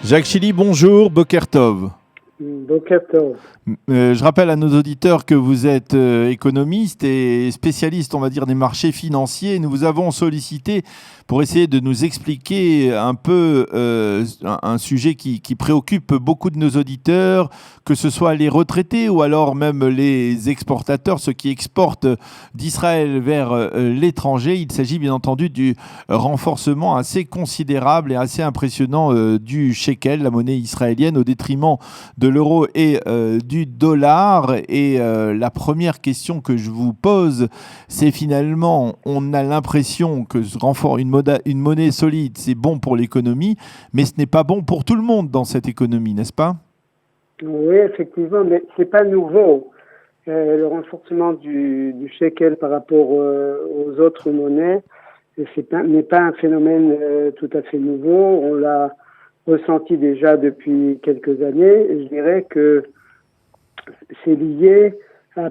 Jacques Chili, bonjour, Boker Tov. Boker Tov. Je rappelle à nos auditeurs que vous êtes économiste et spécialiste, on va dire, des marchés financiers. Nous vous avons sollicité pour essayer de nous expliquer un peu un sujet qui préoccupe beaucoup de nos auditeurs, que ce soit les retraités ou alors même les exportateurs, ceux qui exportent d'Israël vers l'étranger. Il s'agit bien entendu du renforcement assez considérable et assez impressionnant du shekel, la monnaie israélienne, au détriment de l'euro et du dollar. Et la première question que je vous pose, c'est finalement, on a l'impression que ce renfort, une monnaie solide, c'est bon pour l'économie, mais ce n'est pas bon pour tout le monde dans cette économie, n'est-ce pas? Oui, effectivement, mais c'est pas nouveau. Le renforcement du shekel par rapport aux autres monnaies n'est pas un phénomène tout à fait nouveau. On l'a ressenti déjà depuis quelques années. Et je dirais que c'est lié à à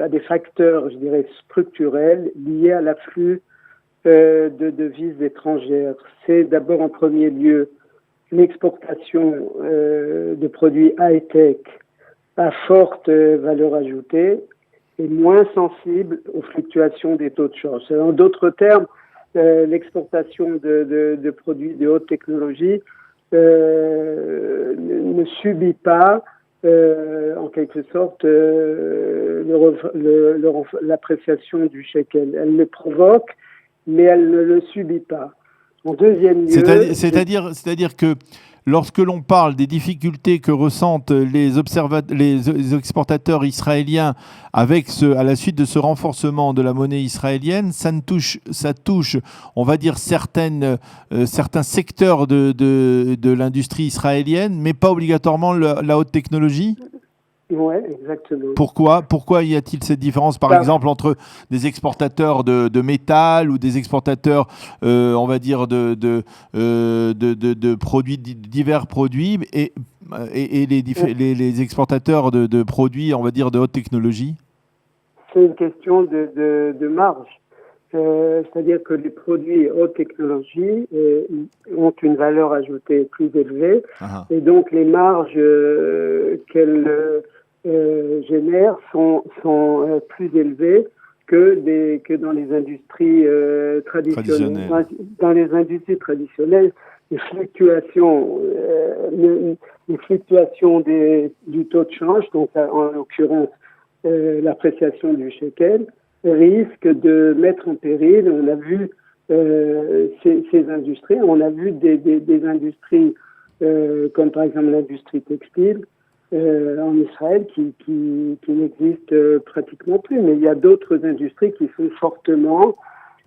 des facteurs, je dirais, structurels liés à l'afflux de devises étrangères. C'est d'abord en premier lieu l'exportation de produits high-tech à forte valeur ajoutée est moins sensible aux fluctuations des taux de change. En d'autres termes, l'exportation de produits de haute technologie ne subit pas en quelque sorte l'appréciation du shekel. Elle le provoque, mais elle ne le subit pas. En deuxième lieu... C'est-à-dire que lorsque l'on parle des difficultés que ressentent les exportateurs israéliens à la suite de ce renforcement de la monnaie israélienne, ça touche, on va dire, certains secteurs de l'industrie israélienne, mais pas obligatoirement la haute technologie? Oui, exactement. Pourquoi y a-t-il cette différence, par exemple, entre des exportateurs de métal ou des exportateurs, on va dire, de produits, divers produits, et les exportateurs de produits, on va dire, de haute technologie? C'est une question de marge. C'est-à-dire que les produits haute technologie ont une valeur ajoutée plus élevée. Et donc les marges qu'elles génèrent sont plus élevées que dans les industries traditionnelles. Dans les industries traditionnelles, les fluctuations du taux de change, donc en l'occurrence l'appréciation du shekel, risque de mettre en péril, on a vu ces industries, on a vu des industries comme par exemple l'industrie textile en Israël qui n'existent pratiquement plus, mais il y a d'autres industries qui sont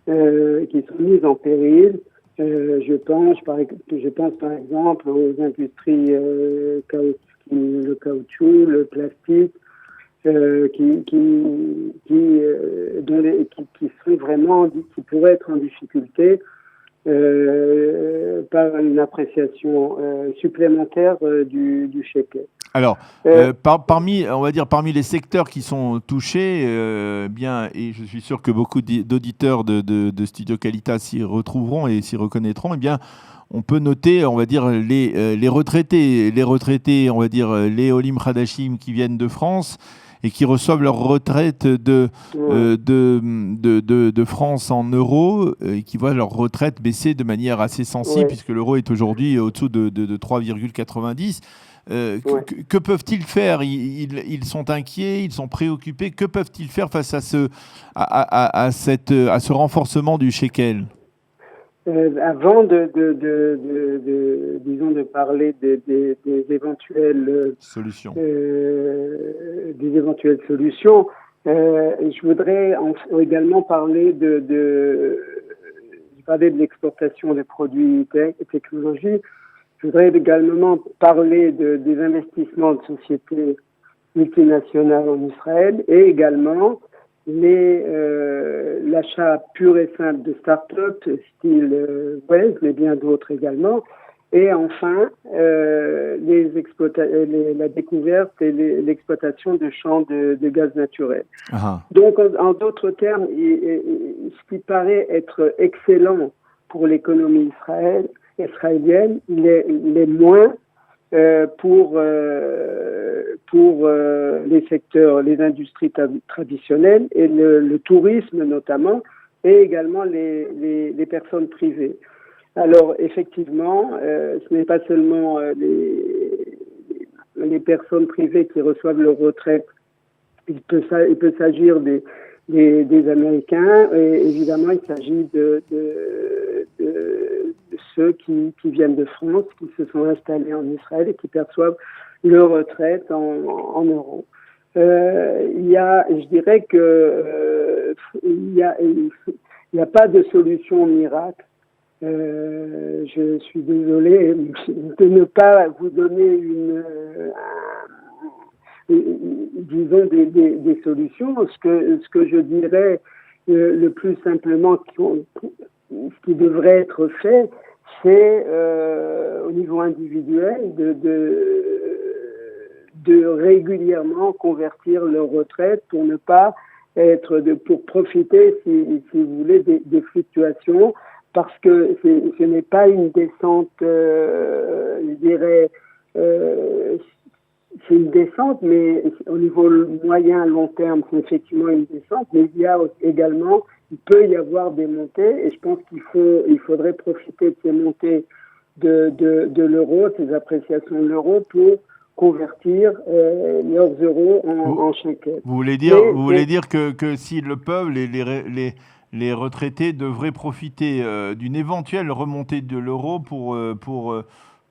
qui sont mises en péril. Je pense par exemple aux industries le caoutchouc, le plastique, qui sont vraiment, qui pourraient être en difficulté par une appréciation supplémentaire du shekel. Alors, parmi les secteurs qui sont touchés, et je suis sûr que beaucoup d'auditeurs de Studio Qualitas s'y retrouveront et s'y reconnaîtront, on peut noter, on va dire, les retraités, on va dire, les Olim Hadashim qui viennent de France et qui reçoivent leur retraite de France en euros et qui voient leur retraite baisser de manière assez sensible puisque l'euro est aujourd'hui au-dessous de 3,90. Que peuvent-ils faire? Ils sont inquiets, ils sont préoccupés. Que peuvent-ils faire face à ce renforcement du shekel? Avant de parler des éventuelles solutions, je voudrais également parler de l'exportation des produits et technologies. Je voudrais également parler des investissements de sociétés multinationales en Israël et également l'achat pur et simple de start-up style Waze, mais bien d'autres également. Et enfin, la découverte et l'exploitation de champs de gaz naturel. Donc, en d'autres termes, ce qui paraît être excellent pour l'économie israélienne, il est moins pour les secteurs, les industries traditionnelles et le tourisme notamment, et également les personnes privées. Alors effectivement, ce n'est pas seulement les personnes privées qui reçoivent leur retraite. Il peut s'agir des Américains, et évidemment il s'agit de ceux qui viennent de France, qui se sont installés en Israël et qui perçoivent leur retraite en euros. Je dirais que il y a pas de solution miracle. Je suis désolé de ne pas vous donner disons des solutions. Ce que je dirais le plus simplement, ce qui devrait être fait, c'est au niveau individuel de régulièrement convertir leur retraite pour ne pas pour profiter, si vous voulez, des fluctuations, parce que ce n'est pas une descente, je dirais, c'est une descente, mais au niveau moyen, long terme, c'est effectivement une descente, mais il peut y avoir des montées, et je pense il faudrait profiter de ces montées de l'euro, ces appréciations de l'euro, pour convertir leurs euros en shekels. Vous voulez dire que s'ils le peuvent, les retraités devraient profiter d'une éventuelle remontée de l'euro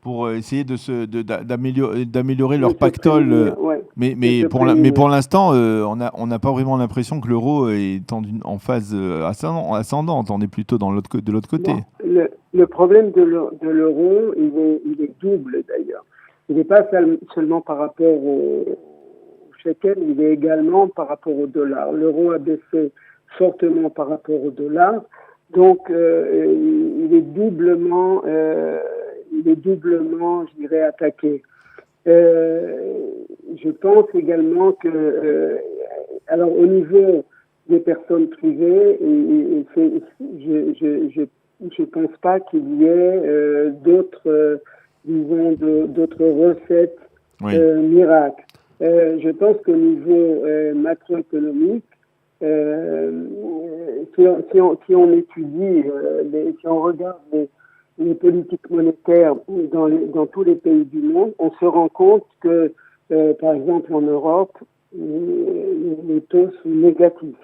pour essayer d'améliorer leur pactole. Ouais, mais pour l'instant, on n'a pas vraiment l'impression que l'euro est en phase ascendante. On est plutôt de l'autre côté. Non, le problème de l'euro, il est double d'ailleurs. Il n'est pas seulement par rapport au shekel, il est également par rapport au dollar. L'euro a baissé fortement par rapport au dollar, donc il est doublement, je dirais, attaqué. Je pense également que, alors au niveau des personnes privées, je pense pas qu'il y ait d'autres recettes miracles. Je pense qu'au niveau macroéconomique, si on étudie, si on regarde les politiques monétaires dans tous les pays du monde, on se rend compte que, par exemple, en Europe, les taux sont négatifs.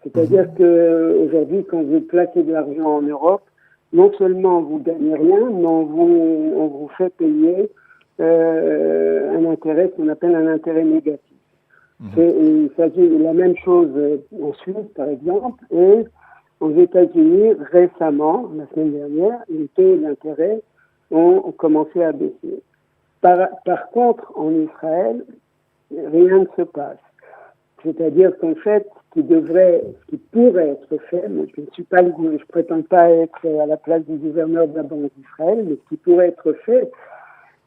C'est-à-dire qu'aujourd'hui, quand vous placez de l'argent en Europe, non seulement vous gagnez rien, mais on vous fait payer un intérêt, ce qu'on appelle un intérêt négatif. Il s'agit de la même chose en Suisse, par exemple, et aux États-Unis, récemment, la semaine dernière, les taux d'intérêt ont commencé à baisser. Par contre, en Israël, rien ne se passe. C'est-à-dire qu'en fait, ce qui pourrait être fait, moi je prétends pas être à la place du gouverneur de la Banque d'Israël, mais ce qui pourrait être fait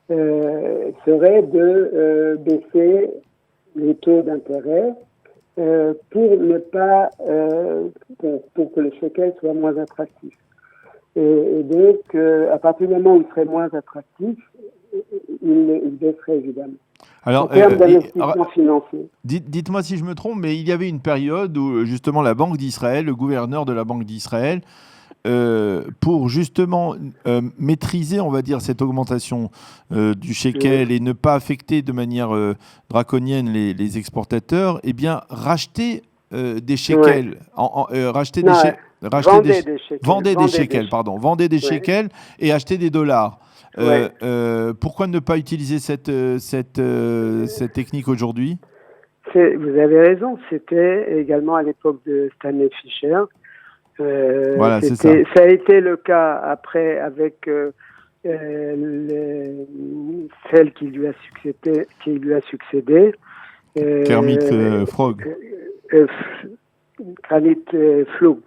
serait de baisser les taux d'intérêt pour ne pas pour que le shekel soit moins attractif. Et donc, à partir du moment où il serait moins attractif, il baisserait évidemment. Alors, en termes d'investissement financier. Dites-moi si je me trompe, mais il y avait une période où justement la Banque d'Israël, le gouverneur de la Banque d'Israël, pour justement maîtriser, on va dire, cette augmentation du shekel et ne pas affecter de manière draconienne les exportateurs, eh bien, racheter des shekels, vendez des shekels et acheter des dollars. Pourquoi ne pas utiliser cette technique aujourd'hui ? Vous avez raison, c'était également à l'époque de Stanley Fischer. Voilà, c'est ça. Ça a été le cas après avec celle qui lui a succédé. Kermit Frog. Kermit Flug.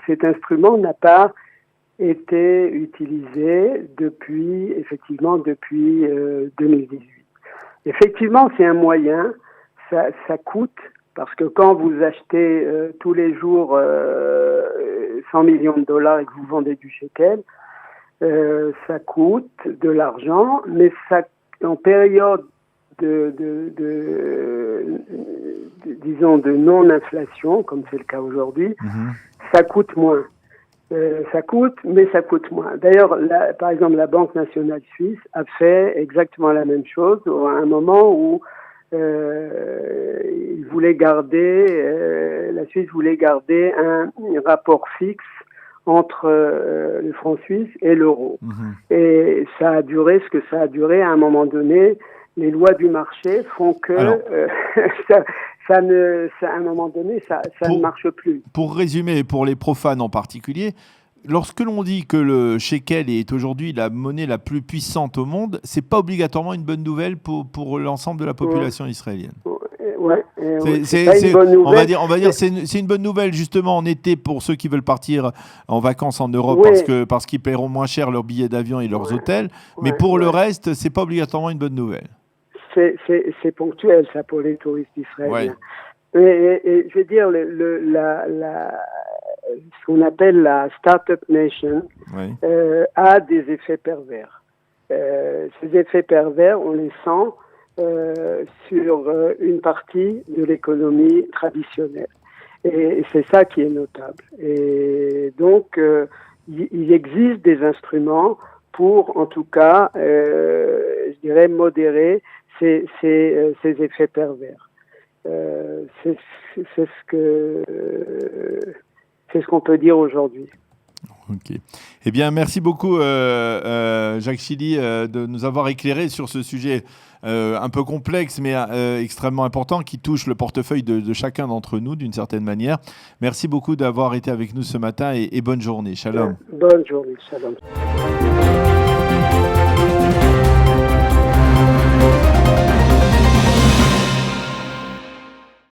Cet instrument n'a pas été utilisé depuis 2018. Effectivement, c'est un moyen, ça coûte, Parce que quand vous achetez tous les jours 100 millions de dollars et que vous vendez du shekel, ça coûte de l'argent, mais ça, en période disons de non-inflation, comme c'est le cas aujourd'hui, ça coûte moins. Ça coûte, mais ça coûte moins. D'ailleurs, par exemple, la Banque nationale suisse a fait exactement la même chose à un moment où il voulait garder, la Suisse voulait garder un rapport fixe entre le franc suisse et l'euro. Et ça a duré ce que ça a duré. À un moment donné, les lois du marché font que à un moment donné, ça ne marche plus. Pour résumer, pour les profanes en particulier, lorsque l'on dit que le shekel est aujourd'hui la monnaie la plus puissante au monde, c'est pas obligatoirement une bonne nouvelle pour l'ensemble de la population israélienne. Ouais, c'est une bonne nouvelle. On va dire c'est une bonne nouvelle justement en été pour ceux qui veulent partir en vacances en Europe parce qu'ils paieront moins cher leurs billets d'avion et leurs hôtels. Mais pour le reste, c'est pas obligatoirement une bonne nouvelle. C'est ponctuel ça pour les touristes israéliens. Et je veux dire ce qu'on appelle la Startup Nation a des effets pervers. Ces effets pervers, on les sent sur une partie de l'économie traditionnelle. Et c'est ça qui est notable. Et donc, il existe des instruments pour, en tout cas, je dirais, modérer ces effets pervers. C'est ce qu'on peut dire aujourd'hui. Ok. Eh bien, merci beaucoup, Jacques Chili, de nous avoir éclairé sur ce sujet un peu complexe, mais extrêmement important, qui touche le portefeuille de chacun d'entre nous, d'une certaine manière. Merci beaucoup d'avoir été avec nous ce matin et bonne journée. Shalom. Bonne journée. Shalom.